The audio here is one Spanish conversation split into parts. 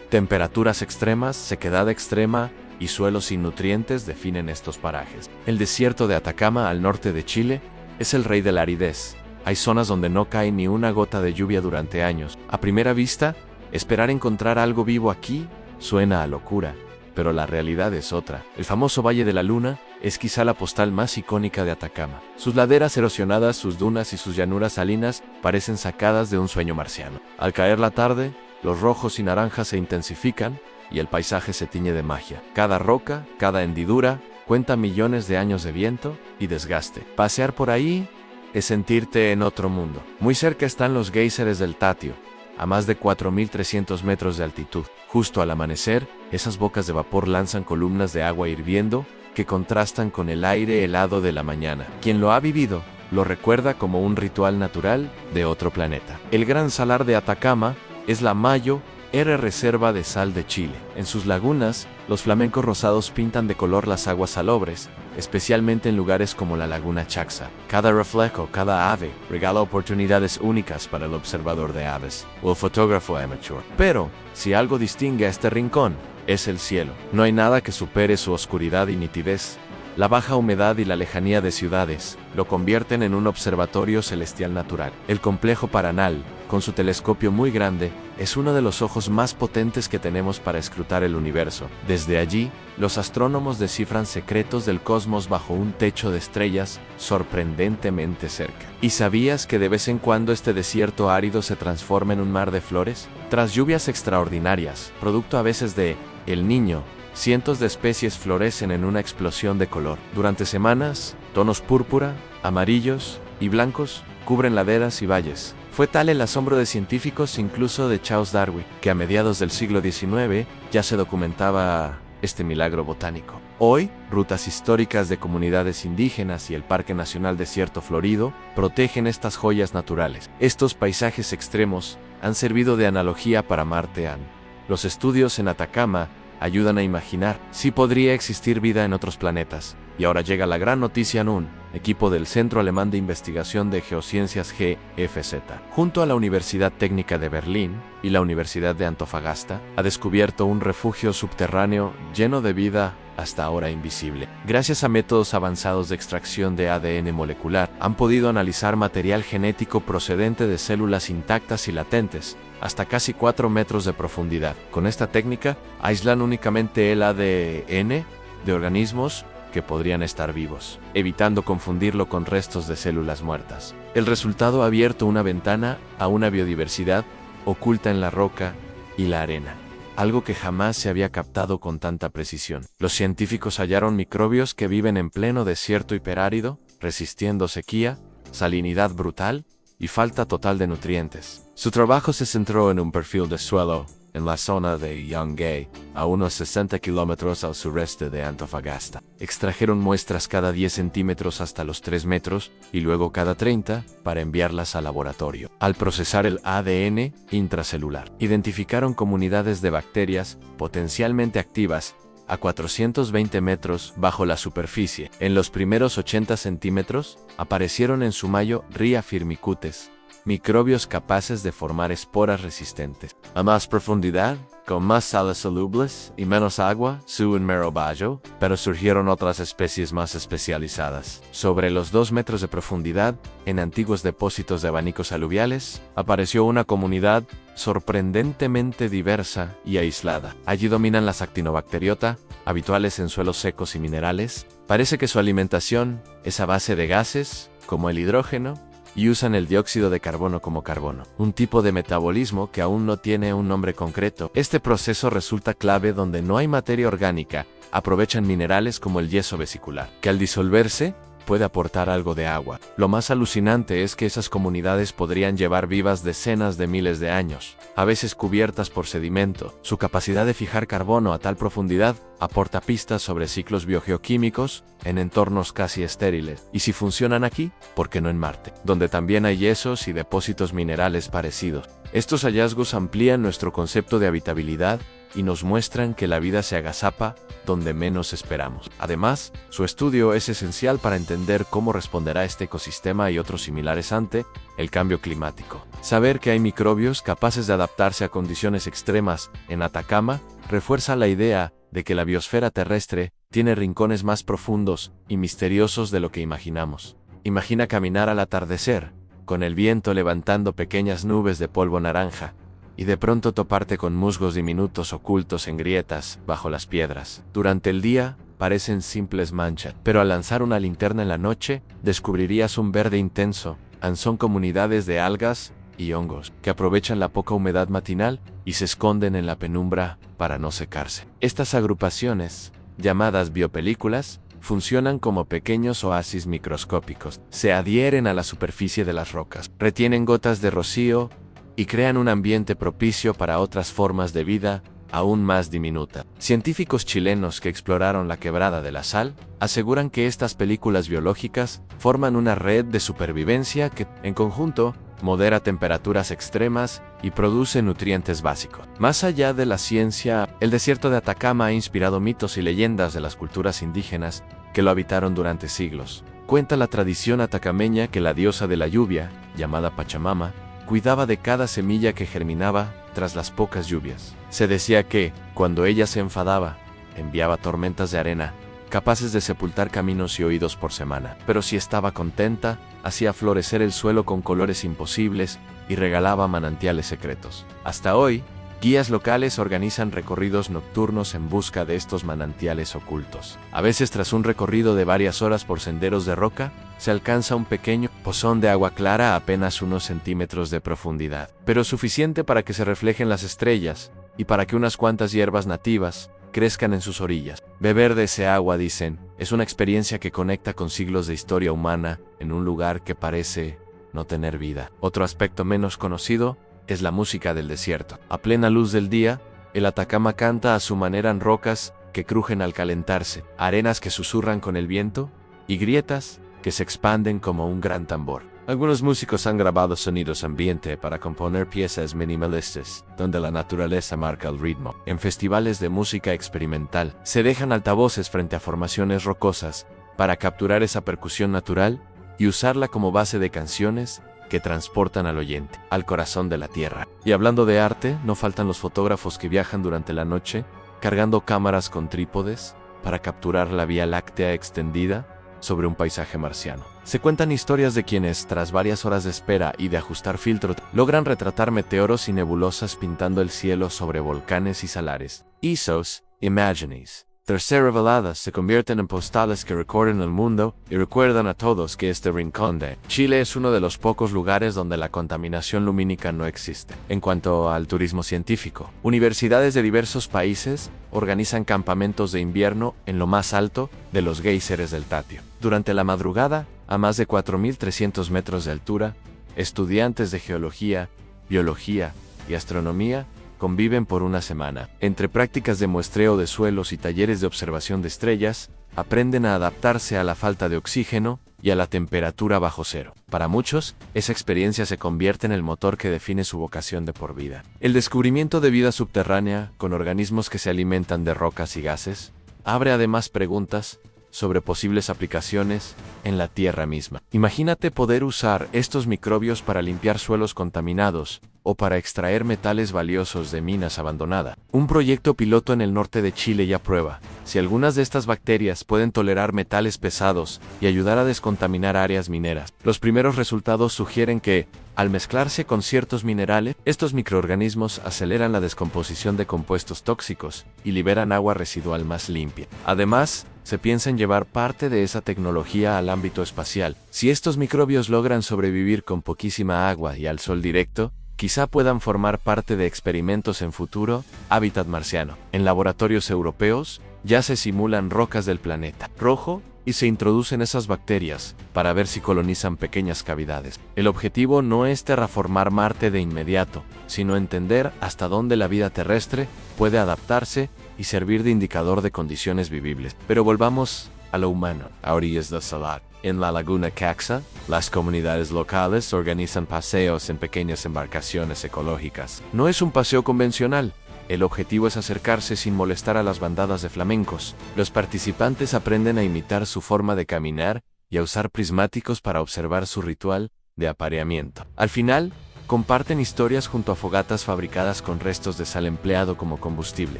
Temperaturas extremas, sequedad extrema y suelos sin nutrientes definen estos parajes. El desierto de Atacama, al norte de Chile, es el rey de la aridez. Hay zonas donde no cae ni una gota de lluvia durante años. A primera vista, esperar encontrar algo vivo aquí suena a locura, pero la realidad es otra. El famoso Valle de la Luna es quizá la postal más icónica de Atacama. Sus laderas erosionadas, sus dunas y sus llanuras salinas parecen sacadas de un sueño marciano. Al caer la tarde, los rojos y naranjas se intensifican y el paisaje se tiñe de magia. Cada roca, cada hendidura, cuenta millones de años de viento y desgaste. Pasear por ahí es sentirte en otro mundo. Muy cerca están los géiseres del Tatio, a más de 4.300 metros de altitud. Justo al amanecer, esas bocas de vapor lanzan columnas de agua hirviendo que contrastan con el aire helado de la mañana. Quien lo ha vivido lo recuerda como un ritual natural de otro planeta. El Gran Salar de Atacama es la mayor reserva de sal de Chile. En sus lagunas, los flamencos rosados pintan de color las aguas salobres, especialmente en lugares como la Laguna Chaxa. Cada reflejo, cada ave, regala oportunidades únicas para el observador de aves o el fotógrafo amateur. Pero, si algo distingue a este rincón, es el cielo. No hay nada que supere su oscuridad y nitidez. La baja humedad y la lejanía de ciudades lo convierten en un observatorio celestial natural. El complejo Paranal, con su telescopio muy grande, es uno de los ojos más potentes que tenemos para escrutar el universo. Desde allí, los astrónomos descifran secretos del cosmos bajo un techo de estrellas sorprendentemente cerca. ¿Y sabías que de vez en cuando este desierto árido se transforma en un mar de flores? Tras lluvias extraordinarias, producto a veces de El Niño, cientos de especies florecen en una explosión de color. Durante semanas, tonos púrpura, amarillos y blancos cubren laderas y valles. Fue tal el asombro de científicos, incluso de Charles Darwin, que a mediados del siglo XIX ya se documentaba este milagro botánico. Hoy, rutas históricas de comunidades indígenas y el Parque Nacional Desierto Florido protegen estas joyas naturales. Estos paisajes extremos han servido de analogía para Marteán. Los estudios en Atacama ayudan a imaginar si podría existir vida en otros planetas. Y ahora llega la gran noticia. NUN, equipo del Centro Alemán de Investigación de Geociencias GFZ, junto a la Universidad Técnica de Berlín y la Universidad de Antofagasta, ha descubierto un refugio subterráneo lleno de vida hasta ahora invisible. Gracias a métodos avanzados de extracción de ADN molecular, han podido analizar material genético procedente de células intactas y latentes, hasta casi 4 metros de profundidad. Con esta técnica, aíslan únicamente el ADN de organismos que podrían estar vivos, evitando confundirlo con restos de células muertas. El resultado ha abierto una ventana a una biodiversidad oculta en la roca y la arena, algo que jamás se había captado con tanta precisión. Los científicos hallaron microbios que viven en pleno desierto hiperárido, resistiendo sequía, salinidad brutal y falta total de nutrientes. Su trabajo se centró en un perfil de suelo en la zona de Yungay, a unos 60 kilómetros al sureste de Antofagasta. Extrajeron muestras cada 10 centímetros hasta los 3 metros y luego cada 30 para enviarlas al laboratorio. Al procesar el ADN intracelular, identificaron comunidades de bacterias potencialmente activas a 420 metros bajo la superficie. En los primeros 80 centímetros aparecieron en su mayo Ria firmicutes, microbios capaces de formar esporas resistentes. A más profundidad, con más sales solubles y menos agua, su merobayo, pero surgieron otras especies más especializadas. Sobre los 2 metros de profundidad, en antiguos depósitos de abanicos aluviales, apareció una comunidad sorprendentemente diversa y aislada. Allí dominan las actinobacteriota, habituales en suelos secos y minerales. Parece que su alimentación es a base de gases, como el hidrógeno, y usan el dióxido de carbono como carbono, un tipo de metabolismo que aún no tiene un nombre concreto. Este proceso resulta clave donde no hay materia orgánica. Aprovechan minerales como el yeso vesicular, que al disolverse puede aportar algo de agua. Lo más alucinante es que esas comunidades podrían llevar vivas decenas de miles de años, a veces cubiertas por sedimento. Su capacidad de fijar carbono a tal profundidad aporta pistas sobre ciclos biogeoquímicos en entornos casi estériles. Y si funcionan aquí, ¿por qué no en Marte, donde también hay yesos y depósitos minerales parecidos? Estos hallazgos amplían nuestro concepto de habitabilidad y nos muestran que la vida se agazapa donde menos esperamos. Además, su estudio es esencial para entender cómo responderá este ecosistema y otros similares ante el cambio climático. Saber que hay microbios capaces de adaptarse a condiciones extremas en Atacama refuerza la idea de que la biosfera terrestre tiene rincones más profundos y misteriosos de lo que imaginamos. Imagina caminar al atardecer, con el viento levantando pequeñas nubes de polvo naranja, y de pronto toparte con musgos diminutos ocultos en grietas bajo las piedras. Durante el día parecen simples manchas, pero al lanzar una linterna en la noche descubrirías un verde intenso. Son comunidades de algas y hongos que aprovechan la poca humedad matinal y se esconden en la penumbra para no secarse. Estas agrupaciones, llamadas biopelículas, funcionan como pequeños oasis microscópicos. Se adhieren a la superficie de las rocas, retienen gotas de rocío y crean un ambiente propicio para otras formas de vida aún más diminuta. Científicos chilenos que exploraron la Quebrada de la Sal aseguran que estas películas biológicas forman una red de supervivencia que, en conjunto, modera temperaturas extremas y produce nutrientes básicos. Más allá de la ciencia, el desierto de Atacama ha inspirado mitos y leyendas de las culturas indígenas que lo habitaron durante siglos. Cuenta la tradición atacameña que la diosa de la lluvia, llamada Pachamama, cuidaba de cada semilla que germinaba tras las pocas lluvias. Se decía que, cuando ella se enfadaba, enviaba tormentas de arena, capaces de sepultar caminos y oídos por semana. Pero si estaba contenta, hacía florecer el suelo con colores imposibles y regalaba manantiales secretos. Hasta hoy, guías locales organizan recorridos nocturnos en busca de estos manantiales ocultos. A veces, tras un recorrido de varias horas por senderos de roca, se alcanza un pequeño pozón de agua clara a apenas unos centímetros de profundidad, pero suficiente para que se reflejen las estrellas y para que unas cuantas hierbas nativas crezcan en sus orillas. Beber de ese agua, dicen, es una experiencia que conecta con siglos de historia humana en un lugar que parece no tener vida. Otro aspecto menos conocido es la música del desierto. A plena luz del día, el Atacama canta a su manera en rocas que crujen al calentarse, arenas que susurran con el viento y grietas que se expanden como un gran tambor. Algunos músicos han grabado sonidos ambiente para componer piezas minimalistas, donde la naturaleza marca el ritmo. En festivales de música experimental, se dejan altavoces frente a formaciones rocosas para capturar esa percusión natural y usarla como base de canciones que transportan al oyente al corazón de la tierra. Y hablando de arte, no faltan los fotógrafos que viajan durante la noche, cargando cámaras con trípodes para capturar la Vía Láctea extendida sobre un paisaje marciano. Se cuentan historias de quienes, tras varias horas de espera y de ajustar filtros, logran retratar meteoros y nebulosas pintando el cielo sobre volcanes y salares. Esos imágenes, tras ser reveladas, se convierten en postales que recorren el mundo y recuerdan a todos que este rincón de Chile es uno de los pocos lugares donde la contaminación lumínica no existe. En cuanto al turismo científico, universidades de diversos países organizan campamentos de invierno en lo más alto de los géiseres del Tatio. Durante la madrugada, a más de 4.300 metros de altura, estudiantes de geología, biología y astronomía conviven por una semana. Entre prácticas de muestreo de suelos y talleres de observación de estrellas, aprenden a adaptarse a la falta de oxígeno y a la temperatura bajo cero. Para muchos, esa experiencia se convierte en el motor que define su vocación de por vida. El descubrimiento de vida subterránea, con organismos que se alimentan de rocas y gases, abre además preguntas sobre posibles aplicaciones en la Tierra misma. Imagínate poder usar estos microbios para limpiar suelos contaminados o para extraer metales valiosos de minas abandonadas. Un proyecto piloto en el norte de Chile ya prueba si algunas de estas bacterias pueden tolerar metales pesados y ayudar a descontaminar áreas mineras. Los primeros resultados sugieren que, al mezclarse con ciertos minerales, estos microorganismos aceleran la descomposición de compuestos tóxicos y liberan agua residual más limpia. Además, se piensa en llevar parte de esa tecnología al ámbito espacial. Si estos microbios logran sobrevivir con poquísima agua y al sol directo, quizá puedan formar parte de experimentos en futuro, hábitat marciano. En laboratorios europeos, ya se simulan rocas del planeta rojo y se introducen esas bacterias para ver si colonizan pequeñas cavidades. El objetivo no es terraformar Marte de inmediato, sino entender hasta dónde la vida terrestre puede adaptarse y servir de indicador de condiciones vivibles. Pero volvamos a lo humano. A orillas del Salar, en la laguna Caxa, las comunidades locales organizan paseos en pequeñas embarcaciones ecológicas. No es un paseo convencional, El objetivo es acercarse sin molestar a las bandadas de flamencos. Los participantes aprenden a imitar su forma de caminar y a usar prismáticos para observar su ritual de apareamiento. Al final, comparten historias junto a fogatas fabricadas con restos de sal empleado como combustible,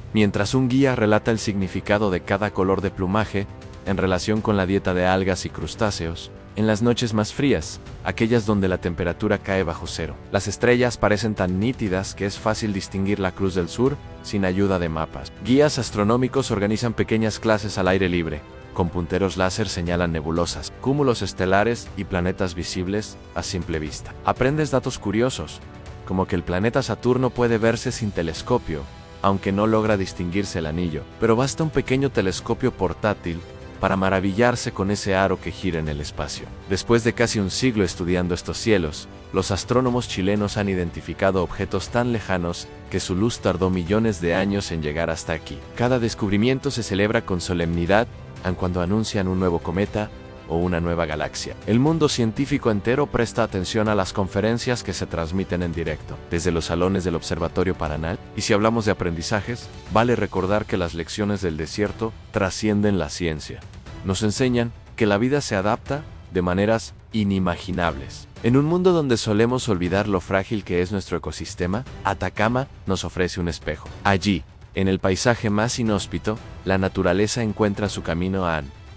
mientras un guía relata el significado de cada color de plumaje en relación con la dieta de algas y crustáceos. En las noches más frías, aquellas donde la temperatura cae bajo cero, las estrellas parecen tan nítidas que es fácil distinguir la Cruz del Sur sin ayuda de mapas. Guías astronómicos organizan pequeñas clases al aire libre. Con punteros láser señalan nebulosas, cúmulos estelares y planetas visibles a simple vista. Aprendes datos curiosos, como que el planeta Saturno puede verse sin telescopio, aunque no logra distinguirse el anillo, pero basta un pequeño telescopio portátil para maravillarse con ese aro que gira en el espacio. Después de casi un siglo estudiando estos cielos, los astrónomos chilenos han identificado objetos tan lejanos que su luz tardó millones de años en llegar hasta aquí. Cada descubrimiento se celebra con solemnidad cuando anuncian un nuevo cometa o una nueva galaxia. El mundo científico entero presta atención a las conferencias que se transmiten en directo, desde los salones del Observatorio Paranal. Y si hablamos de aprendizajes, vale recordar que las lecciones del desierto trascienden la ciencia. Nos enseñan que la vida se adapta de maneras inimaginables. En un mundo donde solemos olvidar lo frágil que es nuestro ecosistema, Atacama nos ofrece un espejo. Allí, en el paisaje más inhóspito, la naturaleza encuentra su camino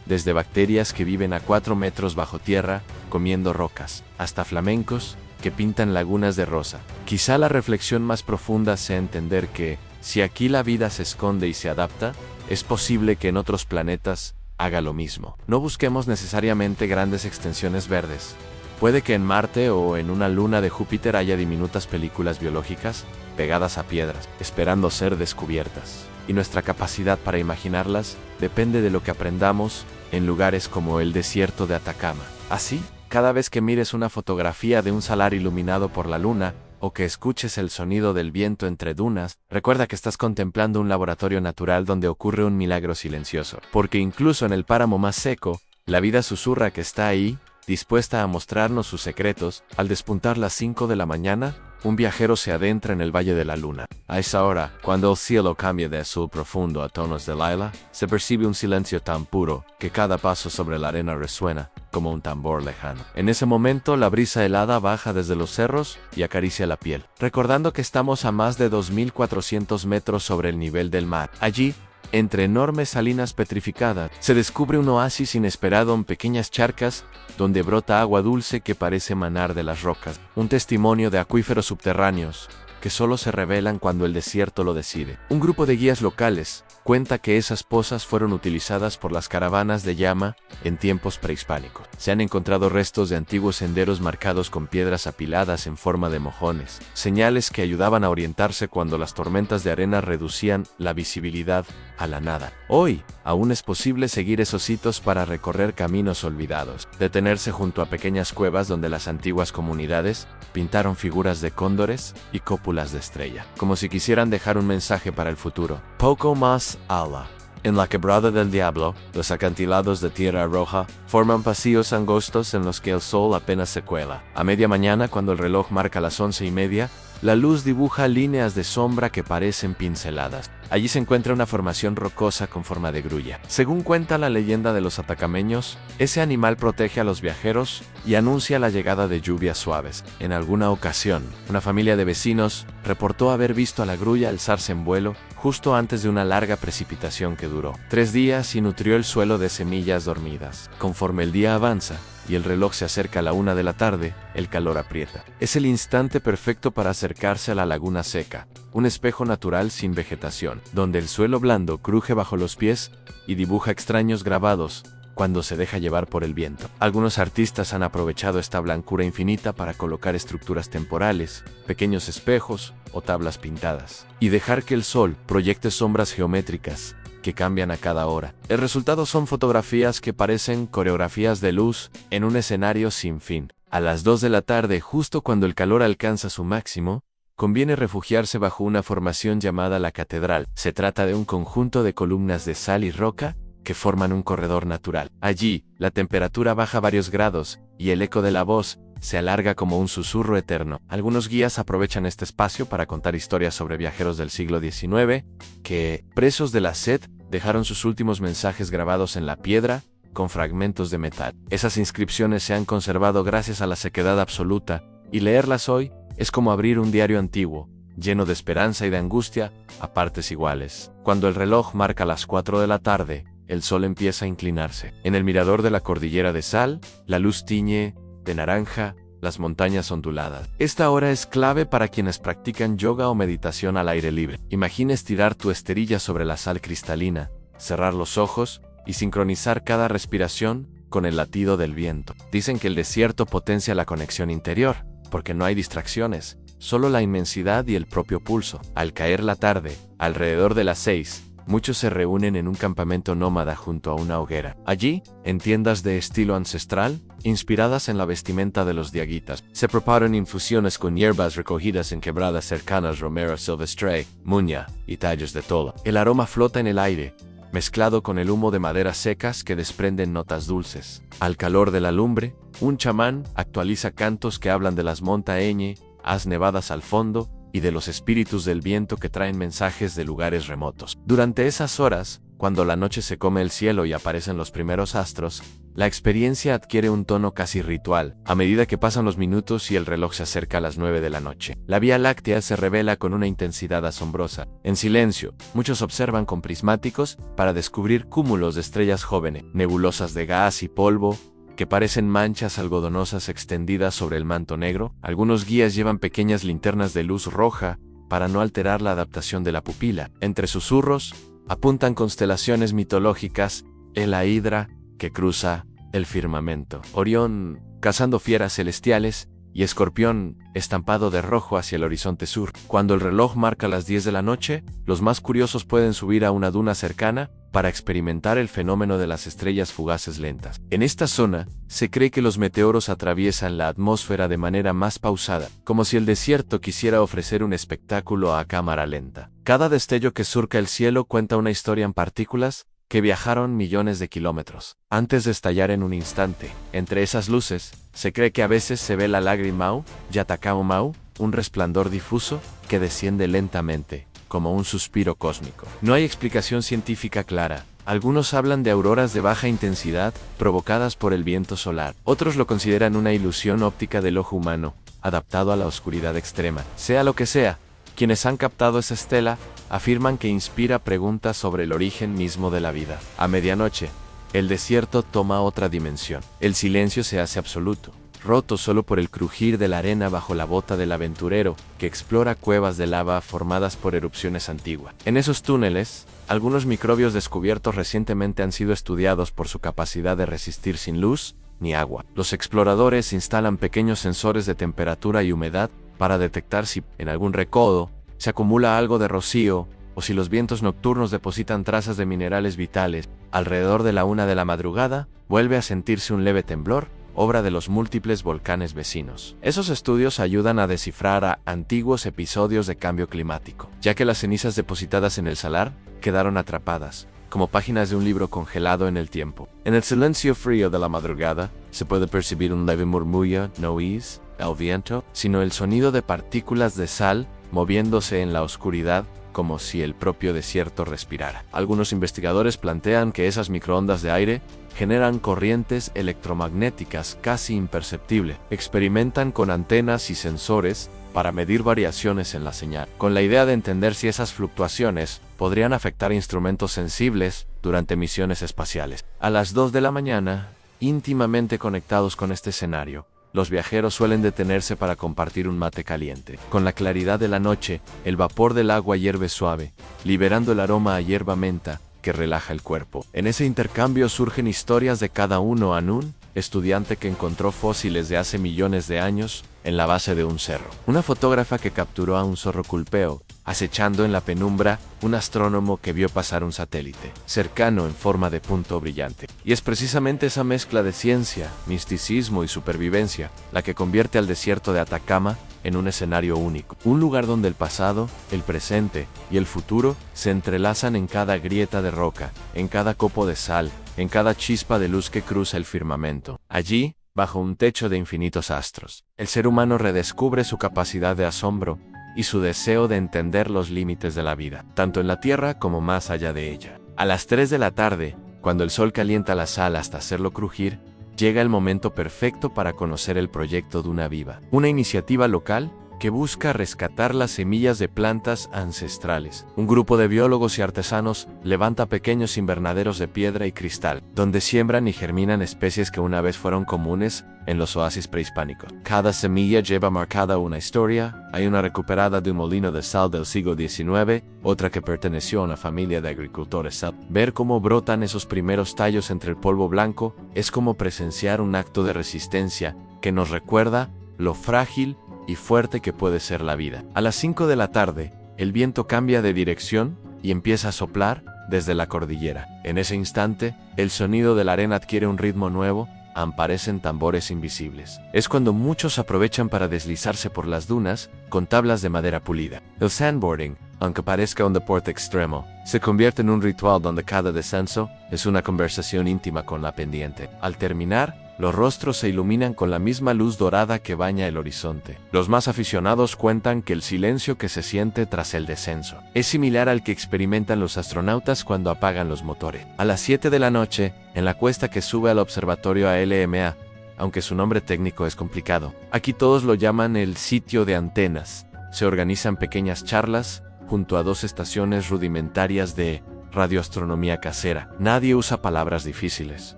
desde bacterias que viven a 4 metros bajo tierra, comiendo rocas, hasta flamencos que pintan lagunas de rosa. Quizá la reflexión más profunda sea entender que, si aquí la vida se esconde y se adapta, es posible que en otros planetas haga lo mismo. No busquemos necesariamente grandes extensiones verdes. Puede que en Marte o en una luna de Júpiter haya diminutas películas biológicas pegadas a piedras, esperando ser descubiertas. Y nuestra capacidad para imaginarlas depende de lo que aprendamos en lugares como el desierto de Atacama. Así, cada vez que mires una fotografía de un salar iluminado por la luna, o que escuches el sonido del viento entre dunas, recuerda que estás contemplando un laboratorio natural donde ocurre un milagro silencioso. Porque incluso en el páramo más seco, la vida susurra que está ahí, dispuesta a mostrarnos sus secretos. Al despuntar las 5 de la mañana, un viajero se adentra en el Valle de la Luna. A esa hora, cuando el cielo cambia de azul profundo a tonos de lila, se percibe un silencio tan puro que cada paso sobre la arena resuena como un tambor lejano. En ese momento, la brisa helada baja desde los cerros y acaricia la piel, recordando que estamos a más de 2.400 metros sobre el nivel del mar. Allí, entre enormes salinas petrificadas, se descubre un oasis inesperado en pequeñas charcas donde brota agua dulce que parece manar de las rocas. Un testimonio de acuíferos subterráneos que solo se revelan cuando el desierto lo decide. Un grupo de guías locales cuenta que esas pozas fueron utilizadas por las caravanas de llama en tiempos prehispánicos. Se han encontrado restos de antiguos senderos marcados con piedras apiladas en forma de mojones, señales que ayudaban a orientarse cuando las tormentas de arena reducían la visibilidad a la nada. Hoy, aún es posible seguir esos hitos para recorrer caminos olvidados, detenerse junto a pequeñas cuevas donde las antiguas comunidades pintaron figuras de cóndores y cópulas de estrella, como si quisieran dejar un mensaje para el futuro. Poco más ala. En la Quebrada del Diablo, los acantilados de tierra roja forman pasillos angostos en los que el sol apenas se cuela. A media mañana, cuando el reloj marca las 11:30, la luz dibuja líneas de sombra que parecen pinceladas. Allí se encuentra una formación rocosa con forma de grulla. Según cuenta la leyenda de los atacameños, ese animal protege a los viajeros y anuncia la llegada de lluvias suaves. En alguna ocasión, una familia de vecinos reportó haber visto a la grulla alzarse en vuelo justo antes de una larga precipitación que duró 3 días y nutrió el suelo de semillas dormidas. Conforme el día avanza y el reloj se acerca a la 1 de la tarde, el calor aprieta. Es el instante perfecto para acercarse a la laguna seca, un espejo natural sin vegetación, donde el suelo blando cruje bajo los pies y dibuja extraños grabados cuando se deja llevar por el viento. Algunos artistas han aprovechado esta blancura infinita para colocar estructuras temporales, pequeños espejos o tablas pintadas, y dejar que el sol proyecte sombras geométricas que cambian a cada hora. El resultado son fotografías que parecen coreografías de luz en un escenario sin fin. A las 2 de la tarde, justo cuando el calor alcanza su máximo, conviene refugiarse bajo una formación llamada la Catedral. Se trata de un conjunto de columnas de sal y roca que forman un corredor natural. Allí, la temperatura baja varios grados y el eco de la voz se alarga como un susurro eterno. Algunos guías aprovechan este espacio para contar historias sobre viajeros del siglo XIX que, presos de la sed, dejaron sus últimos mensajes grabados en la piedra con fragmentos de metal. Esas inscripciones se han conservado gracias a la sequedad absoluta, y leerlas hoy es como abrir un diario antiguo, lleno de esperanza y de angustia, a partes iguales. Cuando el reloj marca las 4 de la tarde, el sol empieza a inclinarse. En el mirador de la cordillera de Sal, la luz tiñe de naranja las montañas onduladas. Esta hora es clave para quienes practican yoga o meditación al aire libre. Imagina estirar tu esterilla sobre la sal cristalina, cerrar los ojos y sincronizar cada respiración con el latido del viento. Dicen que el desierto potencia la conexión interior, porque no hay distracciones, solo la inmensidad y el propio pulso. Al caer la tarde, alrededor de las 6, muchos se reúnen en un campamento nómada junto a una hoguera. Allí, en tiendas de estilo ancestral, inspiradas en la vestimenta de los diaguitas, se preparan infusiones con hierbas recogidas en quebradas cercanas, romero silvestre, muña y tallos de tola. El aroma flota en el aire, mezclado con el humo de maderas secas que desprenden notas dulces. Al calor de la lumbre, un chamán actualiza cantos que hablan de las montañas nevadas al fondo y de los espíritus del viento que traen mensajes de lugares remotos. Durante esas horas, cuando la noche se come el cielo y aparecen los primeros astros, la experiencia adquiere un tono casi ritual, a medida que pasan los minutos y el reloj se acerca a las 9 de la noche. La Vía Láctea se revela con una intensidad asombrosa. En silencio, muchos observan con prismáticos para descubrir cúmulos de estrellas jóvenes, nebulosas de gas y polvo, que parecen manchas algodonosas extendidas sobre el manto negro. Algunos guías llevan pequeñas linternas de luz roja para no alterar la adaptación de la pupila. Entre susurros, apuntan constelaciones mitológicas, la Hidra, que cruza el firmamento, Orión, cazando fieras celestiales, y Escorpión, estampado de rojo hacia el horizonte sur. Cuando el reloj marca las 10 de la noche, los más curiosos pueden subir a una duna cercana para experimentar el fenómeno de las estrellas fugaces lentas. En esta zona, se cree que los meteoros atraviesan la atmósfera de manera más pausada, como si el desierto quisiera ofrecer un espectáculo a cámara lenta. Cada destello que surca el cielo cuenta una historia en partículas que viajaron millones de kilómetros, antes de estallar en un instante. Entre esas luces, se cree que a veces se ve la lágrima Yatakaomau, un resplandor difuso que desciende lentamente, como un suspiro cósmico. No hay explicación científica clara. Algunos hablan de auroras de baja intensidad provocadas por el viento solar. Otros lo consideran una ilusión óptica del ojo humano, adaptado a la oscuridad extrema. Sea lo que sea, quienes han captado esa estela afirman que inspira preguntas sobre el origen mismo de la vida. A medianoche, el desierto toma otra dimensión. El silencio se hace absoluto, roto solo por el crujir de la arena bajo la bota del aventurero que explora cuevas de lava formadas por erupciones antiguas. En esos túneles, algunos microbios descubiertos recientemente han sido estudiados por su capacidad de resistir sin luz ni agua. Los exploradores instalan pequeños sensores de temperatura y humedad para detectar si, en algún recodo, se acumula algo de rocío o si los vientos nocturnos depositan trazas de minerales vitales. Alrededor de la 1 de la madrugada, vuelve a sentirse un leve temblor, obra de los múltiples volcanes vecinos. Esos estudios ayudan a descifrar a antiguos episodios de cambio climático, ya que las cenizas depositadas en el salar quedaron atrapadas, como páginas de un libro congelado en el tiempo. En el silencio frío de la madrugada, se puede percibir un leve murmullo, no es el viento, sino el sonido de partículas de sal moviéndose en la oscuridad, como si el propio desierto respirara. Algunos investigadores plantean que esas microondas de aire generan corrientes electromagnéticas casi imperceptibles. Experimentan con antenas y sensores para medir variaciones en la señal, con la idea de entender si esas fluctuaciones podrían afectar instrumentos sensibles durante misiones espaciales. A las 2 de la mañana, íntimamente conectados con este escenario, los viajeros suelen detenerse para compartir un mate caliente. Con la claridad de la noche, el vapor del agua hierve suave, liberando el aroma a hierba menta que relaja el cuerpo. En ese intercambio surgen historias de cada uno. Anun, estudiante que encontró fósiles de hace millones de años en la base de un cerro. Una fotógrafa que capturó a un zorro culpeo, acechando en la penumbra, un astrónomo que vio pasar un satélite cercano en forma de punto brillante. Y es precisamente esa mezcla de ciencia, misticismo y supervivencia la que convierte al desierto de Atacama en un escenario único. Un lugar donde el pasado, el presente y el futuro se entrelazan en cada grieta de roca, en cada copo de sal, en cada chispa de luz que cruza el firmamento. Allí, bajo un techo de infinitos astros. El ser humano redescubre su capacidad de asombro y su deseo de entender los límites de la vida, tanto en la Tierra como más allá de ella. A las 3 de la tarde, cuando el sol calienta la sal hasta hacerlo crujir, llega el momento perfecto para conocer el proyecto Duna Viva, una iniciativa local que busca rescatar las semillas de plantas ancestrales. Un grupo de biólogos y artesanos levanta pequeños invernaderos de piedra y cristal, donde siembran y germinan especies que una vez fueron comunes en los oasis prehispánicos. Cada semilla lleva marcada una historia. Hay una recuperada de un molino de sal del siglo XIX, otra que perteneció a una familia de agricultores. Ver cómo brotan esos primeros tallos entre el polvo blanco es como presenciar un acto de resistencia que nos recuerda lo frágil y fuerte que puede ser la vida. A las 5 de la tarde, el viento cambia de dirección y empieza a soplar desde la cordillera. En ese instante, el sonido de la arena adquiere un ritmo nuevo, aparecen tambores invisibles. Es cuando muchos aprovechan para deslizarse por las dunas con tablas de madera pulida. El sandboarding, aunque parezca un deporte extremo, se convierte en un ritual donde cada descenso es una conversación íntima con la pendiente. Al terminar, los rostros se iluminan con la misma luz dorada que baña el horizonte. Los más aficionados cuentan que el silencio que se siente tras el descenso es similar al que experimentan los astronautas cuando apagan los motores. A las 7 de la noche, en la cuesta que sube al observatorio ALMA, aunque su nombre técnico es complicado, aquí todos lo llaman el sitio de antenas. Se organizan pequeñas charlas junto a 2 estaciones rudimentarias de radioastronomía casera. Nadie usa palabras difíciles.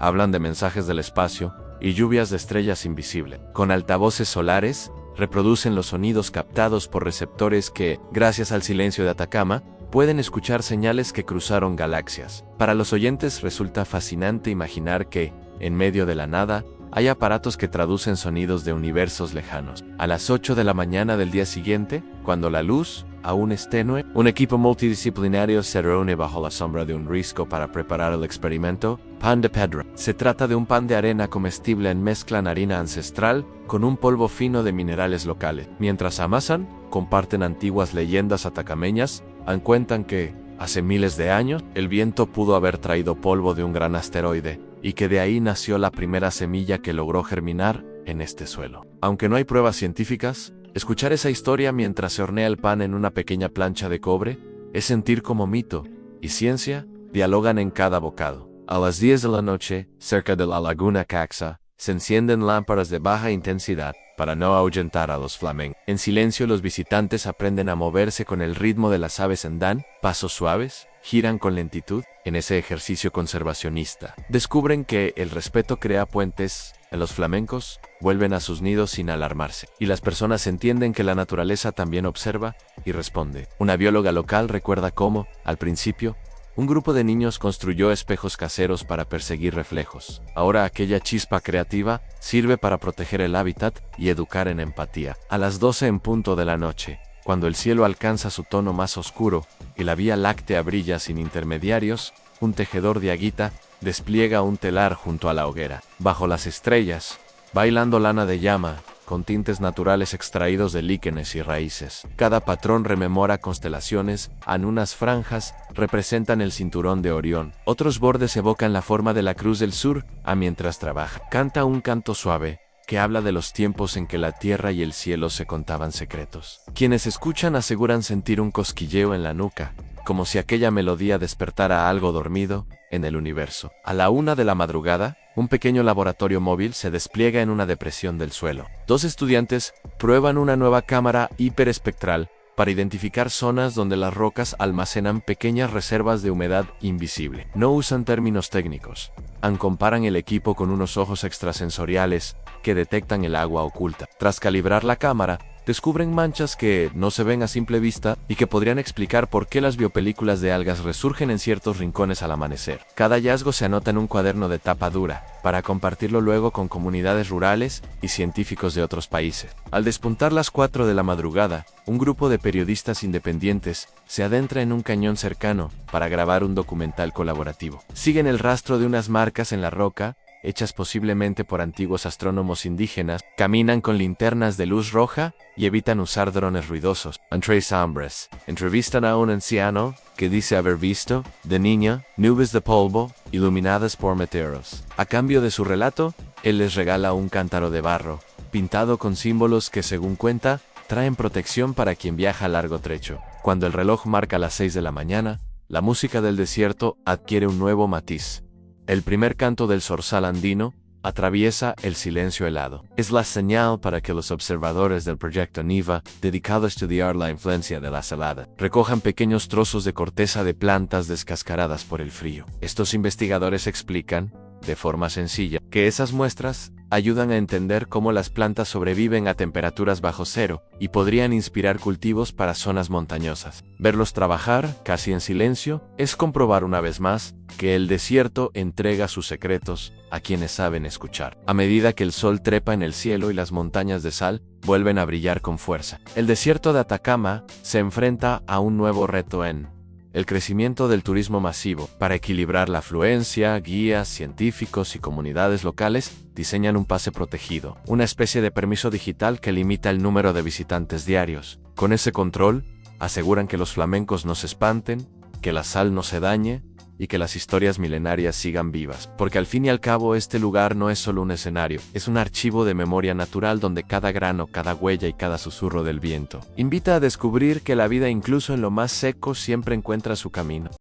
Hablan de mensajes del espacio y lluvias de estrellas invisibles. Con altavoces solares, reproducen los sonidos captados por receptores que, gracias al silencio de Atacama, pueden escuchar señales que cruzaron galaxias. Para los oyentes resulta fascinante imaginar que, en medio de la nada, hay aparatos que traducen sonidos de universos lejanos. A las 8 de la mañana del día siguiente, cuando la luz aún es tenue, un equipo multidisciplinario se reúne bajo la sombra de un risco para preparar el experimento Pan de Pedra. Se trata de un pan de arena comestible en mezclan harina ancestral con un polvo fino de minerales locales. Mientras amasan, comparten antiguas leyendas atacameñas. Cuentan que, hace miles de años, el viento pudo haber traído polvo de un gran asteroide, y que de ahí nació la primera semilla que logró germinar en este suelo. Aunque no hay pruebas científicas, escuchar esa historia mientras se hornea el pan en una pequeña plancha de cobre es sentir como mito y ciencia dialogan en cada bocado. A las 10 de la noche, cerca de la laguna Caxa, se encienden lámparas de baja intensidad para no ahuyentar a los flamencos. En silencio los visitantes aprenden a moverse con el ritmo de las aves en dan, pasos suaves, giran con lentitud. En ese ejercicio conservacionista, descubren que el respeto crea puentes. En los flamencos, vuelven a sus nidos sin alarmarse, y las personas entienden que la naturaleza también observa y responde. Una bióloga local recuerda cómo, al principio, un grupo de niños construyó espejos caseros para perseguir reflejos. Ahora aquella chispa creativa sirve para proteger el hábitat y educar en empatía. A las 12 en punto de la noche, cuando el cielo alcanza su tono más oscuro y la Vía Láctea brilla sin intermediarios, un tejedor de aguita despliega un telar junto a la hoguera. Bajo las estrellas, bailando lana de llama, con tintes naturales extraídos de líquenes y raíces. Cada patrón rememora constelaciones, en unas franjas representan el cinturón de Orión. Otros bordes evocan la forma de la Cruz del Sur, mientras trabaja. Canta un canto suave, que habla de los tiempos en que la tierra y el cielo se contaban secretos. Quienes escuchan aseguran sentir un cosquilleo en la nuca, como si aquella melodía despertara algo dormido en el universo. A la 1 de la madrugada, un pequeño laboratorio móvil se despliega en una depresión del suelo. 2 estudiantes prueban una nueva cámara hiperespectral para identificar zonas donde las rocas almacenan pequeñas reservas de humedad invisible. No usan términos técnicos. Comparan el equipo con unos ojos extrasensoriales que detectan el agua oculta. Tras calibrar la cámara, descubren manchas que no se ven a simple vista y que podrían explicar por qué las biopelículas de algas resurgen en ciertos rincones al amanecer. Cada hallazgo se anota en un cuaderno de tapa dura, para compartirlo luego con comunidades rurales y científicos de otros países. Al despuntar las 4 de la madrugada, un grupo de periodistas independientes se adentra en un cañón cercano para grabar un documental colaborativo. Siguen el rastro de unas marcas en la roca, hechas posiblemente por antiguos astrónomos indígenas, caminan con linternas de luz roja y evitan usar drones ruidosos. Tres hombres entrevistan a un anciano que dice haber visto, de niña, nubes de polvo iluminadas por meteoros. A cambio de su relato, Él les regala un cántaro de barro, pintado con símbolos que, según cuenta, traen protección para quien viaja a largo trecho. Cuando el reloj marca las 6 de la mañana, la música del desierto adquiere un nuevo matiz. El primer canto del zorzal andino atraviesa el silencio helado. Es la señal para que los observadores del proyecto NIVA, dedicado a estudiar la influencia de la salada, recojan pequeños trozos de corteza de plantas descascaradas por el frío. Estos investigadores explican, de forma sencilla, que esas muestras ayudan a entender cómo las plantas sobreviven a temperaturas bajo cero y podrían inspirar cultivos para zonas montañosas. Verlos trabajar, casi en silencio, es comprobar una vez más que el desierto entrega sus secretos a quienes saben escuchar. A medida que el sol trepa en el cielo y las montañas de sal vuelven a brillar con fuerza, el desierto de Atacama se enfrenta a un nuevo reto en el crecimiento del turismo masivo. Para equilibrar la afluencia, guías, científicos y comunidades locales diseñan un pase protegido, una especie de permiso digital que limita el número de visitantes diarios. Con ese control, aseguran que los flamencos no se espanten, que la sal no se dañe y que las historias milenarias sigan vivas. Porque al fin y al cabo este lugar no es solo un escenario, es un archivo de memoria natural donde cada grano, cada huella y cada susurro del viento invita a descubrir que la vida incluso en lo más seco siempre encuentra su camino.